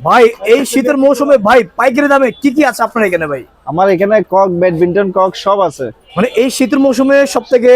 ভাই এই শীতের মৌসুমে ভাই পাইকারি দামে কি কি আছে আপনার এখানে ভাই? আমার এখানে কক, ব্যাডমিন্টন কক সব আছে। মানে এই শীতের মৌসুমে সব থেকে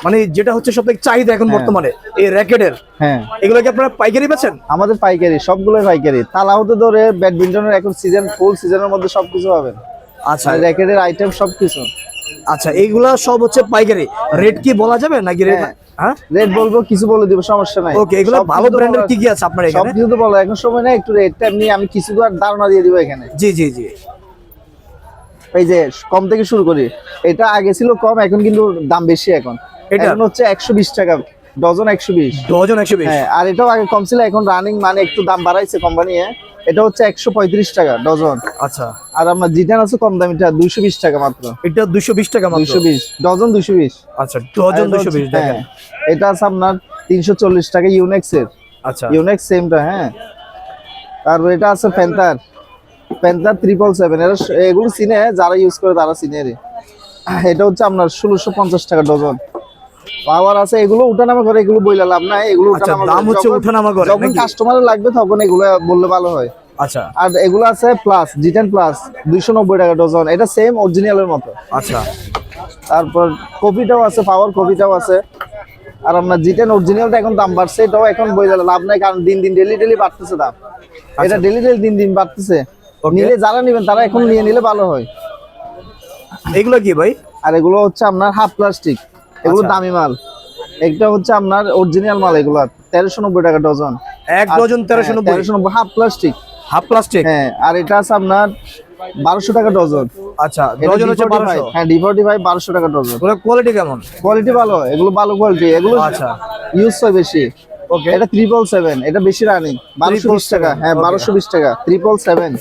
মানে যেটা হচ্ছে সব থেকে চাহিদা এখন বর্তমানে এই র্যাকেটের, হ্যাঁ এগুলো কি আপনারা পাইকারি বেচেন? আমাদের পাইকারি, সবগুলো পাইকারি। তালা হতে ধরে ব্যাডমিন্টনের এখন সিজন, ফুল সিজনের মধ্যে সবকিছু পাবেন। আচ্ছা র্যাকেটের আইটেম সবকিছু। আচ্ছা, এইগুলা সব হচ্ছে পাইকারি। রেট কি বলা যাবে নাকি রেট? হ্যাঁ রেট বলবো, কিছু বলে দিব, সমস্যা নাই। ওকে, এগুলো ভালো ব্র্যান্ডের কি কি আছে আপনার এখানে? সবকিছু তো বলো, এখন সময় না, একটু রেটটা এমনি আমি কিছু তো আর ধারণা দিয়ে দিব এখানে। জি জি জি। এই যে কম থেকে শুরু করি, এটা আগে ছিল কম, এখন কিন্তু দাম বেশি। এখন এটা হচ্ছে 120 টাকা ডজন, 120 ডজন 120। হ্যাঁ, আর এটাও আগে কম ছিল, এখন রানিং মানে একটু দাম বাড়াইছে কোম্পানি। এটা হচ্ছে 135 টাকা ডজন। আচ্ছা, আর আমরা জিটান আছে কম দাম, এটা 220 টাকা মাত্র। এটা 220 টাকা মাত্র। 220 ডজন, 220। আচ্ছা, ডজন 220 দেখেন। এটা আছে আপনার 340 টাকা ইউনেক্স এর। আচ্ছা, ইউনেক্স সেমটা। হ্যাঁ, তারপর এটা আছে প্যান্থার 777। এগুলো চিনে যারা ইউজ করে তারা চিনে রে। এটা হচ্ছে আপনার 1650 টাকা ডজন। পাওয়ার আছে, এগুলো উঠানামা করে, এগুলো বইলা লাভ নাই, এগুলো আচ্ছা, উঠানামা দাম হচ্ছে উঠানামা করে যখন নাকি? কাস্টমারের লাগবে তখন এগুলো বললে ভালো হয়। আচ্ছা আর এগুলো আছে প্লাস, জিটেন প্লাস 290 টাকা ডজন। এটা সেম অরিজিনালের মতো। আচ্ছা, তারপর কপিটাও আছে, পাওয়ার কপিটাও আছে। আর আপনার জিটেন অরিজিনালটা এখন দাম বাড়ছে, এটাও এখন বইলা লাভ নাই, কারণ দিন দিন ডেলি বাড়তেছে দাম। এটা ডেলি দিন বাড়তেছে। নিলে যারা নেবেন তারা এখন নিয়ে নিলে ভালো হয়। এগুলো কি ভাই? আর এগুলো হচ্ছে আপনার হাফ প্লাস্টিক, এগুলো দামি মাল। একটা হচ্ছে আপনার অরিজিনাল মাল, এগুলো 1390 টাকা ডজন। এক dozen 1390 half plastic. Half plastic. হ্যাঁ, আর এটা আছে আপনার 1200 টাকা ডজন। আচ্ছা, ডজন হচ্ছে 1200। হ্যাঁ, D45 1200 টাকা ডজন। ওগুলো কোয়ালিটি কেমন? কোয়ালিটি ভালো, এগুলো ভালো কোয়ালিটি, এগুলো আচ্ছা ইউজ হয় বেশি। ওকে, এটা 777, এটা বেশি রানিং, 1220 টাকা। হ্যাঁ, 1220 টাকা 777।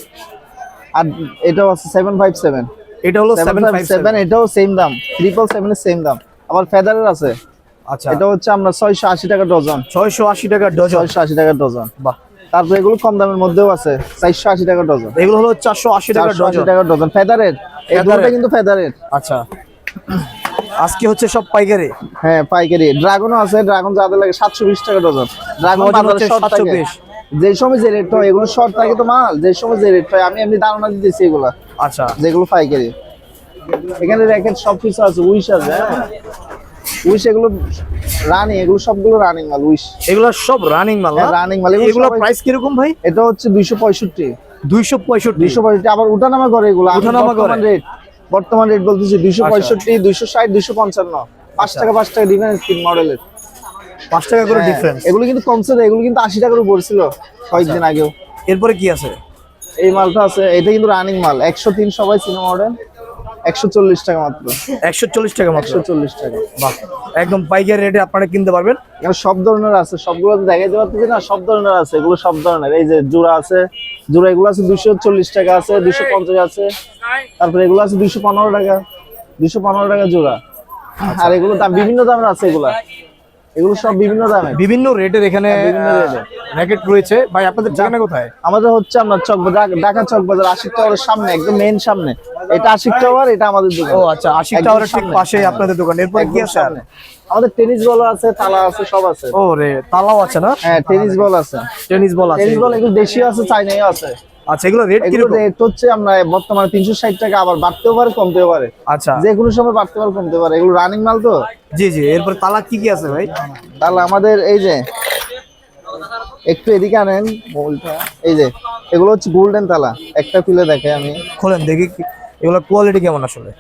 আর এটাও আছে 757। এটা হলো 757। এটাও সেম দাম, 777 এর সেম দাম। আবার ফেদারের আছে। আচ্ছা, এটা হচ্ছে আমরা 680 টাকা ডজন। 680 টাকা ডজন। 680 টাকা ডজন। বাহ। তারপর এগুলো কম দামের মধ্যেও আছে, 480 টাকা ডজন। এগুলো হলো 480 টাকা 480 ডজন। টাকা ডজন ফেদারের। এই দুটোটা কিন্তু ফেদারের। আচ্ছা, আজকে হচ্ছে সব পাইকারি। হ্যাঁ, পাইকারি। ড্রাগনও আছে, ড্রাগন যাদের লাগে 720 টাকা ডজন। ড্রাগন হচ্ছে 720। যে সময় যে রেট হয়, এগুলো শর্ট থাকে তো মাল, যে সময় যে রেট হয় আমি এমনি ধারণা দিতেছি এগুলা। আচ্ছা, যেগুলো পাইকারি। এখানে র্যাকেট সব কিছু আছে, উইশ আছে। হ্যাঁ, উইশ এগুলো রানিং, এগুলো সবগুলো রানিং মাল। উইশ এগুলো সব রানিং মাল। রানিং মাল। এগুলো প্রাইস কি রকম ভাই? এটা হচ্ছে 265। 265। আবার উঠানামা করে এগুলো, উঠানামা করে। বর্তমান রেট বলতেছি 265, 260, 255। 5 টাকা 5 টাকা ডিফারেন্স তিন মডেলের। 5 টাকা করে ডিফারেন্স। এগুলো কিন্তু কমছে না, এগুলো কিন্তু 80 টাকার উপর ছিল কয়েকদিন আগেও। এরপরে কি আছে? এই মালটা আছে, এটা কিন্তু রানিং মাল। 103 সবাই চিনো মডেল। 140 টাকা মাত্র। 140 টাকা মাত্র। 140 টাকা। বাহ, একদম পাইকারি রেটে আপনারা কিনতে পারবেন। এখানে সব ধরনের আছে, সবগুলো তো দেখাইতে পারতেছি না, সব ধরনের আছে। এগুলো সব ধরনের। এই যে জোড়া আছে, জোড়া এগুলো আছে 240 টাকা আছে, 250 আছে। তারপরে এগুলো আছে 215 টাকা, 215 টাকা জোড়া। আর এগুলো দাম বিভিন্ন দামের আছে। এগুলো সব বিভিন্ন দামের, বিভিন্ন রেটের এখানে বিভিন্ন রেটের র্যাকেট রয়েছে। ভাই আপনাদের ঠিকানা কোথায়? আমাদের হচ্ছে আপনার চকবাজার, ঢাকা চকবাজার, আশিক টাওয়ারের সামনে, একদম মেইন সামনে। এটা আশিক টাওয়ার, এটা আমাদের দোকান। ও আচ্ছা, আশিক টাওয়ারের ঠিক পাশেই আপনাদের দোকান। এরপর কি আছে? আমাদের টেনিস বল আছে, তালা আছে, সব আছে। ও রে, তালাও আছে না? হ্যাঁ, টেনিস বল আছে। টেনিস বল আছে। টেনিস বল এগুলো দেশীয় আছে, চাইনাও আছে। আচ্ছা, এগুলো রেট কি এগুলো রকম? রেট হচ্ছে আমরা বর্তমানে 360 টাকা, আবার বাড়তেও পারে কমতেও পারে। আচ্ছা, যে কোনো সময় বাড়তে পারে কমতে পারে, এগুলো রানিং মাল তো। জি জি। এরপর তালা কি কি আছে ভাই? তাহলে আমাদের এই যে একটু এদিকে আনেন বলটা, এই যে এগুলো হচ্ছে গোল্ডেন তালা। একটা খুলে দেখে আমি, খোলেন দেখি এগুলো কোয়ালিটি কেমন আসলে।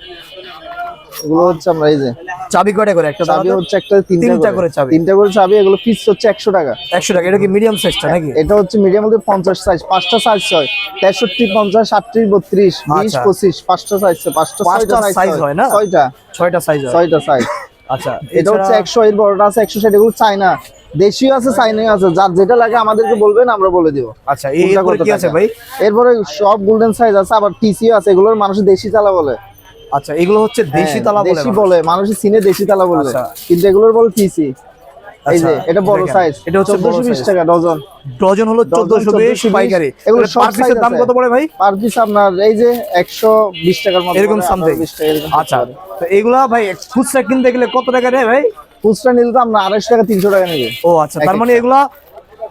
এগুলো হচ্ছে আমরা এই যে চাবি কয়টা করে? একটা চাবি হচ্ছে একটা তিনটা করে চাবি। তিনটা করে চাবি। এগুলো পিস হচ্ছে 100 টাকা। 100 টাকা। এটা কি মিডিয়াম সাইজটা নাকি? এটা হচ্ছে মিডিয়াম মধ্যে 50 সাইজ, 5টা সাইজ হয়। 63, 50, 38, 32, 20, 25, 5টা সাইজ, 5টা সাইজ হয় না? 6টা সাইজ হয়। 6টা সাইজ। আচ্ছা, এটা হচ্ছে 100, এর বড়টা আছে 160। এগুলো চাইনা, দেশীয় আছে, চাইনাও আছে। যার যেটা লাগে আমাদেরকে বলবেন, আমরা বলে দিব। আচ্ছা, এরপরে কি আছে ভাই? এরপরে সব গোল্ডেন সাইজ আছে, আবার টিসিও আছে। এগুলোর মানুষ দেশি তালা বলে। আচ্ছা, এগুলো হচ্ছে দেশি তালা বলে। দেশি বলে মানুষ, সিনে দেশি তালা বলে, কিন্তু এগুলোর বলে টিসি। এই যে এটা বড় সাইজ, এটা হচ্ছে 1420 টাকা ডজন। ডজন হলো 1420 পাইকারি। এগুলো পার পিসের দাম কত পড়ে ভাই? পার পিস আপনার এই যে 120 টাকার মতো, এরকম সামথিং। আচ্ছা, তো এগুলা ভাই খুচরা কিনতে গেলে কত টাকা নেয় ভাই? খুচরা নিলে তো আমরা 250 টাকা 300 টাকা নেবে। ও আচ্ছা, তার মানে এগুলা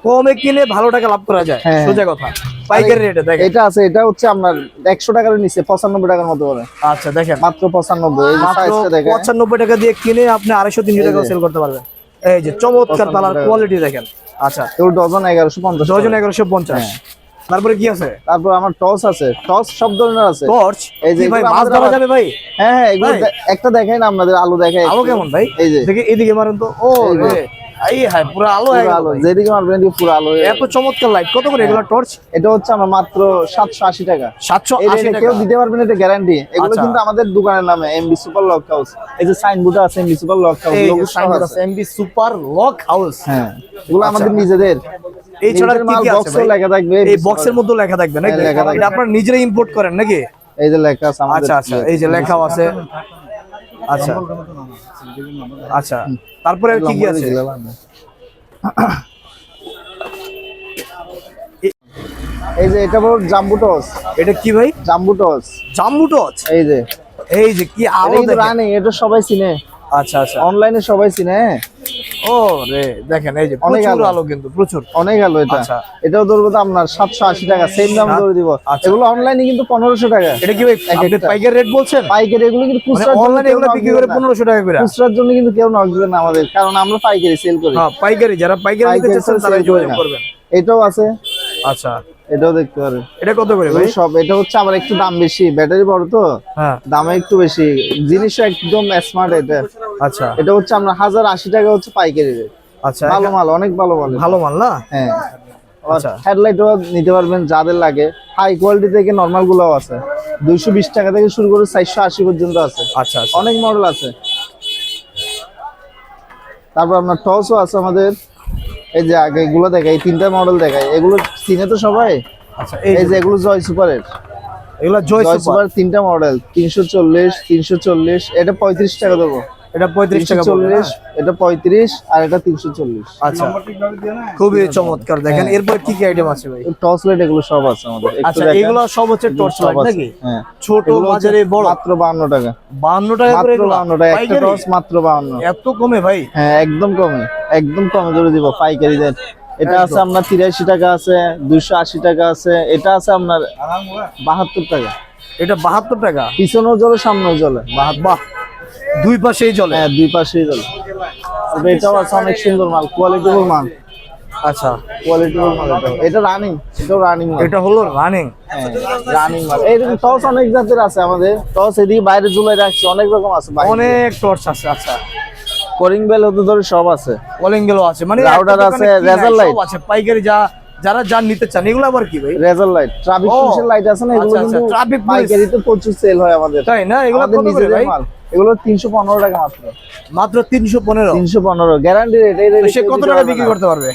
কমে কিনে ভালো টাকা লাভ করা যায়, হ্যাঁ। সোজা কথা। পাইকারি রেটে দেখেন, এটা আছে, এটা হচ্ছে আপনার 100 টাকার নিচে 95 টাকার মতো পড়ে, আচ্ছা দেখেন মাত্র 95। এই যে মাত্র সাইজটা দেখেন, 95 টাকা দিয়ে কিনে আপনি 250-300 টাকা সেল করতে পারবেন। এই যে চমৎকার 95 কালার টাকা। কোয়ালিটি দেখেন। আচ্ছা, তোর ডজন 1150 ডজন 1150। হ্যাঁ। তারপরে কি আছে? তারপর আমার টস আছে, টস সব ধরনের আছে। টর্চ, এই যে কি ভাই এগুলো মাছ আমাদের ধরা আবার- যাবে ভাই? হ্যাঁ হ্যাঁ, এগুলো ভাই। একটা দেখাই না আপনাদের, আলো দেখাই আলো একটু। কেমন ভাই? এই যে দেখি এদিকে মারেন তো। ও এই যে। রে, এই হাই পুরো আলো পুরো হয়ে গেল আলো, ভাই। যেদিকে মারবেন এদিকে পুরো আলো হয়ে এত চমৎকার লাইট, কত করে এগুলো টর্চ? এটা হচ্ছে আমার মাত্র 780 টাকা। এই 780 রেটে টাকা। কেউ দিতে পারবেন, এটা গ্যারান্টি। এগুলো আচ্ছা। কিন্তু আমাদের দোকানের নামে এমবি সুপার লক হাউস। এই যে সাইনবোর্ড আছে এমবি সুপার লক হাউস, এই লোগো সাইনবোর্ড আছে এমবি সুপার লক হাউস। হ্যাঁ, এগুলো আচ্ছা। আমাদের নিজেদের। এই ছাড়া নিজেদের কি মাল কি আছে বক্সে ভাই? লেখা থাকবে, এই বক্সের মধ্যে লেখা থাকবে নাকি? হ্যাঁ, লেখা থাকবে। এটা আপনারা নিজেরাই ইম্পোর্ট করেন নাকি? এই যে লেখা আছে আমাদের। আচ্ছা আচ্ছা, এই যে লেখাও আছে। আচ্ছা আচ্ছা, তারপরে আর কি কি আছে? এই যে এটা বড় জাম্বু টস, এটা কি ভাই? জাম্বু টস। জাম্বু টর্চ। এই যে কি এটা আলো কিন্তু দেখেন। রানিং, এটা সবাই চিনে, আচ্ছা আচ্ছা, অনলাইনে সবাই চিনে। হ্যাঁ, ও রে দেখেন, এই যে অনেক প্রচুর আলো। আলো কিন্তু প্রচুর। অনেক আলো এটা। আচ্ছা। এটাও ধরবো তো আপনার 780 টাকা, সেম দাম ধরে দিব। আচ্ছা। এগুলো অনলাইনে কিন্তু 1500 টাকা। এটা কি ভাই এক আপনি একটা। পাইকারি রেট বলছেন? পাইকারি এগুলো কিন্তু মানে খুচরার জন্য অনলাইনে কেউ এগুলো নক বিক্রি দিবে করে না। 1500 টাকা করে। খুচরার জন্য কিন্তু কেউ নক দিবে না আমাদের, কারণ আমরা পাইকারি সেল করি। হ্যাঁ, পাইকারি, যারা পাইকারি নিতে পাইকারি চাচ্ছেন sell তারা করি যোগাযোগ না। করবেন। এটাও আছে, আচ্ছা, এটাও দেখতে পারেন। এটা কত করে ভাই? এগুলো সব, এটা হচ্ছে আবার একটু দাম বেশি, ব্যাটারি বড় তো হ্যাঁ, দামে একটু বেশি, জিনিসটা একদম স্মার্ট। এটা আচ্ছা এটা হচ্ছে আমরা 1080 টাকা হচ্ছে পাইকারি রেট। আচ্ছা, ভালো মাল, অনেক ভালো মাল এটা। ভালো মাল না? হ্যাঁ, আচ্ছা। হেডলাইটও নিতে পারবেন যাদের লাগে। হাই কোয়ালিটি থেকে নরমাল গুলোও আছে, 220 টাকা থেকে শুরু করে 480 পর্যন্ত আছে। আচ্ছা আচ্ছা, অনেক মডেল আছে। তারপর আপনার টসও আছে আমাদের। এই যে আগে এগুলো দেখাই, 3টা মডেল দেখাই, এগুলো চিনে তো সবাই। আচ্ছা, এই যে এগুলো জয় সুপারের, এগুলা জয় জয় সুপার। সুপার 3টা মডেল, 340, 340। এটা 35 টাকা দেবো। এটা 35 টাকা পড়বে না? 340, এটা 35, আর এটা 340। আচ্ছা, খুবই চমৎকার। দেখেন হ্যাঁ। এরপর কি কি আইটেম আছে ভাই? টর্চ লাইট এগুলো সব আছে আমাদের। একটু আচ্ছা, দেখান। এগুলো সব হচ্ছে এগুলো টর্চ সব লাইট আছে। নাকি? হ্যাঁ, ছোট এগুলো হচ্ছে মাঝারি বড়? মাত্র 52 টাকা। 52 টাকা করে মাত্র এগুলো? 52 টাকা একটা পাইকারি? টর্চ, মাত্র 52। এত কমে ভাই? হ্যাঁ, একদম কমে, একদম কমে ধরে দিব পাইকারি রেট। এটা আছে আপনার 83 টাকা আছে, 280 টাকা আছে। এটা আছে আপনার 72 টাকা। এটা 72 টাকা? পিছনেও জ্বলে, সামনেও জ্বলে। বাহ, দুই পাশেই জ্বলে। হ্যাঁ, দুই পাশেই জ্বলে। এটাও আছে অনেক সুন্দর মাল, কোয়ালিটিফুল মাল। আচ্ছা, কোয়ালিটিফুল মাল। এটা রানিং, এটাও রানিং মাল। এটা হলো রানিং। হ্যাঁ, রানিং মাল। এইরকম টস অনেক জাতের আছে আমাদের। টস এদিকে বাইরে ঝুলাই রাখছি, অনেক রকম আছে বাইরে। অনেক টর্চ আছে। আচ্ছা, কলিং বেল হতে ধরে সব আছে। কলিং বেল আছে, মানে রাউটার একটা আছে, দোকানে কি নাই, রেজার লাইট। সব আছে পাইকারি। যারা নিতে চান এগুলো আবার কি ভাই? রেজার লাইট, ট্রাফিক ও, পুলিশের লাইট আছে না, এগুলো আচ্ছা, আচ্ছা, কিন্তু ট্রাফিক পুলিশ। পাইকারিতে প্রচুর সেল হয় আমাদের। তাই না? এগুলো আমাদের কত করে নিজেদের ভাই? মাল। এগুলো 315 টাকা মাত্র। মাত্র 315? 315 গ্যারান্টি রেট। এই তো রেটে সে কত টাকা বিক্রি করতে পারবে?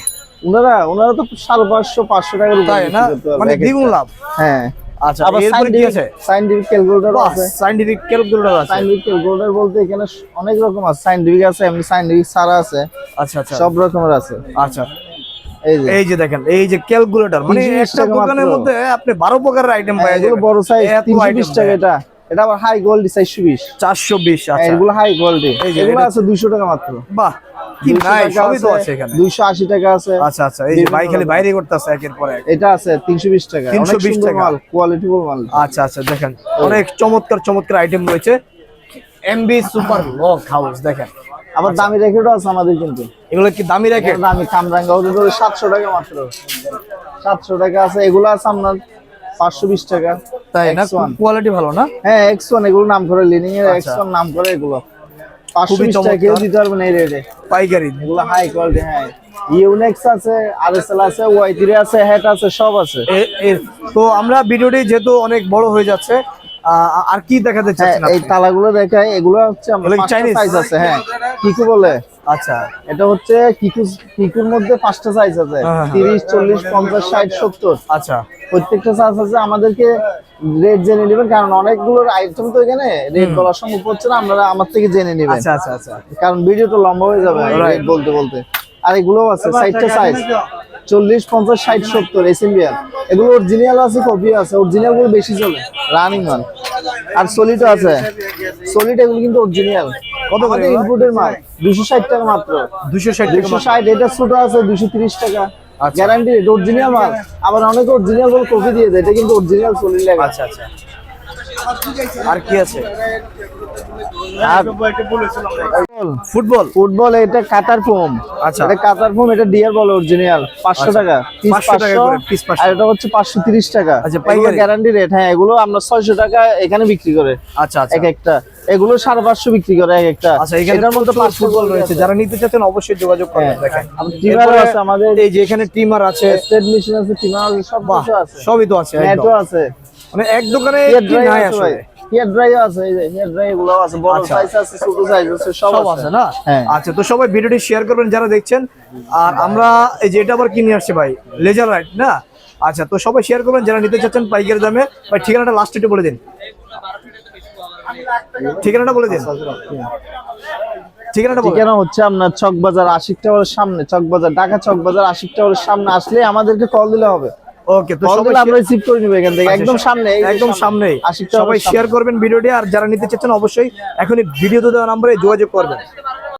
ওনারা তো 550, 500 টাকার উপরে তাই বিক্রি না? করতে পারবে মানে এক একটা। দ্বিগুণ লাভ। হ্যাঁ। আচ্ছা, আবার এরপর কি আছে? সাইন্টিফিক ক্যালকুলেটর বাহ, আছে। সাইন্টিফিক ক্যালকুলেটর আছে। সাইন্টিফিক ক্যালকুলেটর বলতে এখানে অনেক রকম আছে। সাইন্টিফিক আছে, এমনি সাইন্টিফিক ছাড়া আছে, আচ্ছা আচ্ছা, সব রকমের আছে। আচ্ছা, এই যে এই যে দেখেন, এই যে ক্যালকুলেটর, মানে 320 একটা টাকা দোকানের মাত্র। মধ্যে আপনি 12 প্রকারের আইটেম হ্যাঁ, পাওয়া এগুলো যাবে। বড় সাইজ এত 320 item টাকা। দেয়। এটা আবার হাই কোয়ালিটি 420। 420। হ্যাঁ, আচ্ছা, এগুলো হাই কোয়ালিটি। এই যে এগুলো এটা- আছে 200 টাকা মাত্র। বাহ, কি 200 নাই, টাকা সবই তো আছে, আছে এখানে। 280 টাকা আছে। আচ্ছা আচ্ছা, এই যে ভাই খালি বাইরে করতেছে একের পর এক। এটা আছে 320 টাকা। অনেক 320 সুন্দর টাকা। মাল, কোয়ালিটিফুল মাল। আচ্ছা আচ্ছা, দেখেন অনেক চমৎকার চমৎকার আইটেম রয়েছে। এমবি সুপার লক হাউস দেখেন। আবার দামি র্যাকেটও আছে আমাদের কিন্তু। এগুলো কি দামি র্যাকেট? দামি কামরাঙ্গা হতে ধরে 700 টাকা মাত্র। 700 টাকা আছে। এগুলো আছে আপনার 520 টাকা। তাই না? X1 কোয়ালিটি ভালো না? হ্যাঁ, X1 এগুলো নাম করে, লিনিং এর আচ্ছা। X1 নাম করে এগুলো। খুবই 520 টাকা কেউ চমৎকার। দিতে পারবে না এই রেটে। পাইকারি। এগুলো হাই কোয়ালিটি। হ্যাঁ, ইউনেক্স আছে, আরএসএল আছে, Y3 আছে, হেড আছে, সব আছে। তো আমরা ভিডিওটি যেহেতু অনেক বড় হয়ে যাচ্ছে, আর কি দেখাতে হ্যাঁ, চাচ্ছেন এই আপনি? তালাগুলো দেখাই, এগুলো হচ্ছে এগুলো আমাদের কি 5টা Chinese? সাইজ আছে। হ্যাঁ, কিকু বলে। আচ্ছা, এটা হচ্ছে কিকুর মধ্যে 5টা সাইজ আছে, হ্যাঁ, হ্যাঁ। 30, 40, 50, 60, 70। আচ্ছা, প্রত্যেকটা সাইজ আছে। আমাদেরকে রেট জেনে নেবেন, কারণ অনেকগুলোর আইটেম তো এখানে রেট বলা সম্ভব হচ্ছে না। আপনারা আমার থেকে জেনে নেবেন, আচ্ছা আচ্ছা আচ্ছা, কারণ ভিডিওটা লম্বা হয়ে যাবে রেট বলতে বলতে। আর এগুলোও আছে 60টা সাইজ, 40, 50, 60, 70 এসএমবিআর। এগুলো অরিজিনাল আছে, কপি আছে। অরিজিনাল গুলো বেশি চলে, রানিং মাল। আর সলিডও আছে। সলিড এগুলো কিন্তু অরিজিনাল। কত করে আমাদের ইনপুটের মাল 260 টাকা মাত্র। 260 টাকা মাত্র। 260। এটা ছোট আছে 230 টাকা। আচ্ছা। গ্যারান্টি অরিজিনাল মাল। আবার অনেক অরিজিনাল বলে কপি দিয়ে দেয়, এটা কিন্তু অরিজিনাল সলিড লেখা। আচ্ছা আচ্ছা। আর কি আছে? আর ফুটবল। ফুটবল এটা কাটার ফোম। আচ্ছা। এটা কাটার ফোম, এটা ডিয়ার বল অরিজিনাল 500 টাকা পিস, 500 টাকা করে piece 500 আর এটা হচ্ছে 530 টাকা। আচ্ছা, এগুলো পাইকারি? Guarantee rate. হ্যাঁ, এগুলো আমরা 600 টাকা এখানে বিক্রি করে আচ্ছা আচ্ছা। এক একটা। এগুলো 550 বিক্রি করে এক একটা। আচ্ছা, এখানে এটার মধ্যে 5 ফুটবল রয়েছে, যারা নিতে চাচ্ছেন অবশ্যই যোগাযোগ করবেন। দেখেন টিমার আছে আমাদের, এই যে এখানে টিমার আছে, স্টেট মেশিন আছে, টিমার আছে, সব বাহ, কিছু আছে, সবই তো আছে নেটও একদম। আছে, মানে এক দোকানে হেয়ার কি ড্রাই নাই আছে ভাই, আসলে। হেয়ার ড্রাই আছে, এই যে হেয়ার ড্রাই গুলো আছে, বড় আচ্ছা। সাইজ আছে, ছোট সাইজ আছে, সব সব আছে না? হ্যাঁ। আচ্ছা, তো সবাই ভিডিওটি শেয়ার করবেন যারা দেখছেন। আর আমরা এই যে এটা আবার কিনে আসছি ভাই, লেজার রাইট না? আচ্ছা, তো সবাই শেয়ার করবেন যারা নিতে চাচ্ছেন পাইকারি দামে। ভাই ঠিকানাটা লাস্ট একটু বলে দিন, ঠিকানাটা বলে দিন, ঠিকানাটা বলেন। ঠিকানা হচ্ছে আপনার চক বাজার আশিক টাওয়ারের সামনে, চক বাজার, ঢাকা চক বাজার আশিক টাওয়ারের সামনে আসলে আমাদেরকে কল দিলে হবে। ওকে, তো কল সবাই দিলে আমরা রিসিভ করে নিব এখান থেকে, একদম সামনে, এই যে একদম সামনে। আশিক সবাই শেয়ার করবেন ভিডিওটি, আর যারা নিতে চাচ্ছেন অবশ্যই এখনই ভিডিওতে দেওয়া নম্বরে যোগাযোগ করবেন।